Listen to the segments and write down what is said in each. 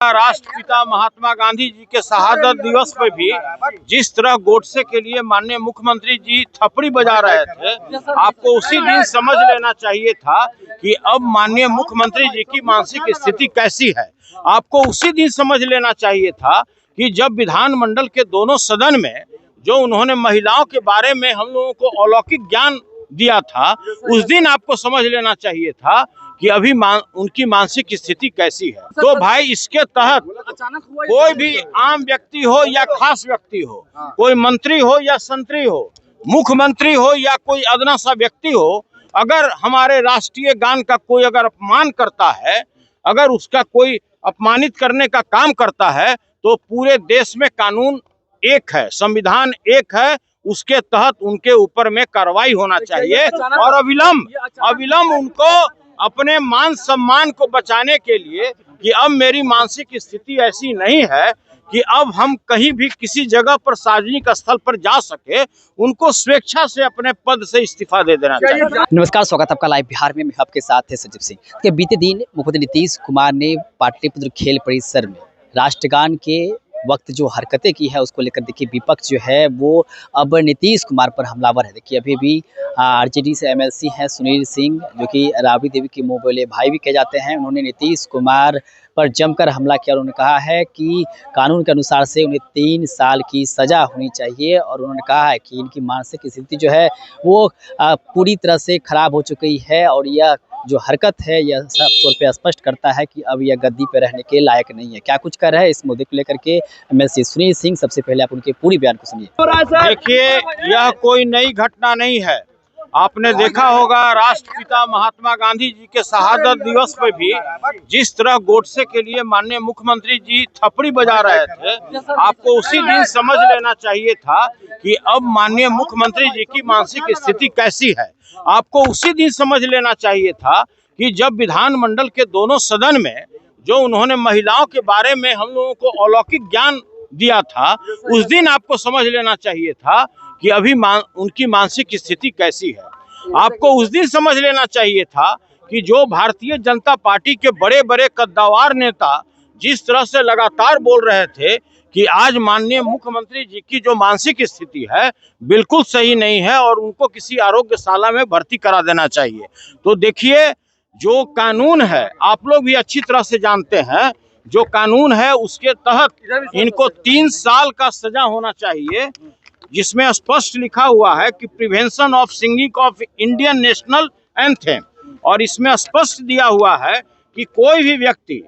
राष्ट्रपिता महात्मा गांधी जी के शहादत दिवस पर भी जिस तरह गोडसे के लिए माननीय मुख्यमंत्री जी थपड़ी बजा रहे थे, आपको उसी दिन समझ लेना चाहिए था कि अब माननीय मुख्यमंत्री जी की मानसिक स्थिति कैसी है। आपको उसी दिन समझ लेना चाहिए था कि जब विधानमंडल के दोनों सदन में जो उन्होंने महिलाओं के बारे में हम लोगों को अलौकिक ज्ञान दिया था, उस दिन आपको समझ लेना चाहिए था कि अभी उनकी मानसिक स्थिति कैसी है। तो भाई, इसके तहत कोई भी आम व्यक्ति हो या खास व्यक्ति हो, कोई मंत्री हो या संतरी हो, मुख्यमंत्री हो या कोई अदना सा व्यक्ति हो, अगर हमारे राष्ट्रीय गान का कोई अगर अपमान करता है, अगर उसका कोई अपमानित करने का काम करता है, तो पूरे देश में कानून एक है, संविधान एक है, उसके तहत उनके ऊपर में कार्रवाई होना चाहिए और अविलंब उनको अपने मान सम्मान को बचाने के लिए कि अब मेरी मानसिक स्थिति ऐसी नहीं है कि अब हम कहीं भी किसी जगह पर सार्वजनिक स्थल पर जा सके, उनको स्वेच्छा से अपने पद से इस्तीफा दे देना चाहिए। नमस्कार, स्वागत आपका लाइव बिहार में। मैं आपके साथ है सजीव सिंह। के बीते दिन मुख्यमंत्री नीतीश कुमार ने पाटलिपुत्र खेल परिसर में राष्ट्रगान के वक्त जो हरकतें की है, उसको लेकर देखिए विपक्ष जो है वो अब नीतीश कुमार पर हमलावर है। देखिए अभी भी आरजेडी से एमएलसी हैं सुनील सिंह, जो कि राबड़ी देवी के मुँह बोले भाई भी कहे जाते हैं, उन्होंने नीतीश कुमार पर जमकर हमला किया। उन्होंने कहा है कि कानून के अनुसार से उन्हें 3 साल की सज़ा होनी चाहिए और उन्होंने कहा है कि इनकी मानसिक स्थिति जो है वो पूरी तरह से खराब हो चुकी है और यह जो हरकत है यह साफ तौर पे स्पष्ट करता है कि अब यह गद्दी पे रहने के लायक नहीं है। क्या कुछ कर रहे हैं इस मुद्दे को लेकर के एमएलसी सुनील सिंह, सबसे पहले आप उनके पूरी बयान को सुनिए। देखिए, यह कोई नई घटना नहीं है। आपने देखा होगा राष्ट्रपिता महात्मा गांधी जी के शहादत दिवस पर भी जिस तरह गोडसे के लिए माननीय मुख्यमंत्री जी थपड़ी बजा रहे थे, आपको उसी दिन समझ लेना चाहिए था कि अब माननीय मुख्यमंत्री जी की मानसिक स्थिति कैसी है। आपको उसी दिन समझ लेना चाहिए था कि जब विधानमंडल के दोनों सदन में जो उन्होंने महिलाओं के बारे में हम लोगों को अलौकिक ज्ञान दिया था, उस दिन आपको समझ लेना चाहिए था कि अभी उनकी मानसिक स्थिति कैसी है। आपको उस दिन समझ लेना चाहिए था कि जो भारतीय जनता पार्टी के बड़े बड़े कद्दावर नेता जिस तरह से लगातार बोल रहे थे कि आज माननीय मुख्यमंत्री जी की जो मानसिक स्थिति है बिल्कुल सही नहीं है और उनको किसी आरोग्यशाला में भर्ती करा देना चाहिए। तो देखिए, जो कानून है आप लोग भी अच्छी तरह से जानते हैं, जो कानून है उसके तहत इनको 3 साल का सजा होना चाहिए, जिसमें स्पष्ट लिखा हुआ है कि prevention of singing of Indian national anthem, और इसमें स्पष्ट दिया हुआ है कि कोई भी व्यक्ति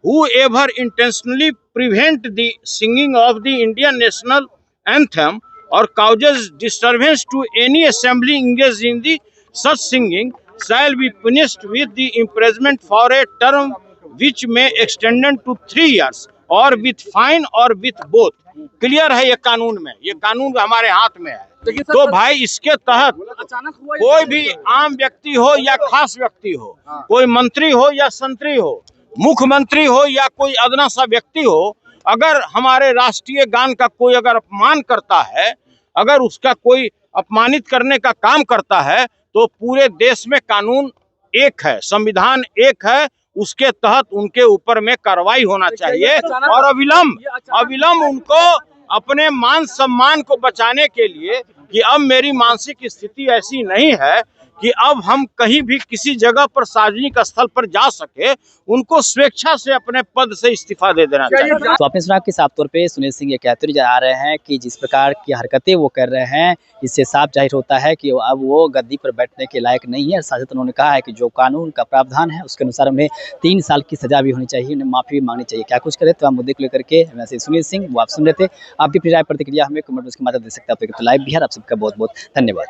whoever intentionally prevent the singing of the Indian national anthem or causes disturbance to any assembly engaged in the such singing shall be punished with the imprisonment for a term which may extend to 3 years or with fine or with both। Clear है ये कानून में, ये कानून हमारे हाथ में है। तो भाई, इसके तहत कोई भी आम व्यक्ति हो या खास व्यक्ति हो, कोई मंत्री हो या संतरी हो, मुख्यमंत्री हो या कोई अदना सा व्यक्ति हो, अगर हमारे राष्ट्रीय गान का कोई अगर अपमान करता है, अगर उसका कोई अपमानित करने का काम करता है, तो पूरे देश में कानून एक है, संविधान एक है, उसके तहत उनके ऊपर में कार्रवाई होना चाहिए और अविलंब उनको अपने मान सम्मान को बचाने के लिए कि अब मेरी मानसिक स्थिति ऐसी नहीं है कि अब हम कहीं भी किसी जगह पर सार्वजनिक स्थल पर जा सके, उनको स्वेच्छा से अपने पद से इस्तीफा दे देना चाहिए। तो आपने सुना कि साफ तौर पे सुनील सिंह ये कहते जा रहे हैं कि जिस प्रकार की हरकतें वो कर रहे हैं, इससे साफ जाहिर होता है कि अब वो गद्दी पर बैठने के लायक नहीं है। साथ ही उन्होंने कहा है कि जो कानून का प्रावधान है उसके अनुसार उन्हें 3 साल की सजा भी होनी चाहिए, उन्हें माफी भी मांगनी चाहिए। क्या कुछ करे तो आप मुद्दे को लेकर के वैसे सुनील सिंह वो आप सुन रहे थे। आप भी अपनी राय प्रतिक्रिया हमें कमेंट बॉक्स के माध्यम दे सकते हैं। तो लाइव बिहार आप सबका बहुत बहुत धन्यवाद।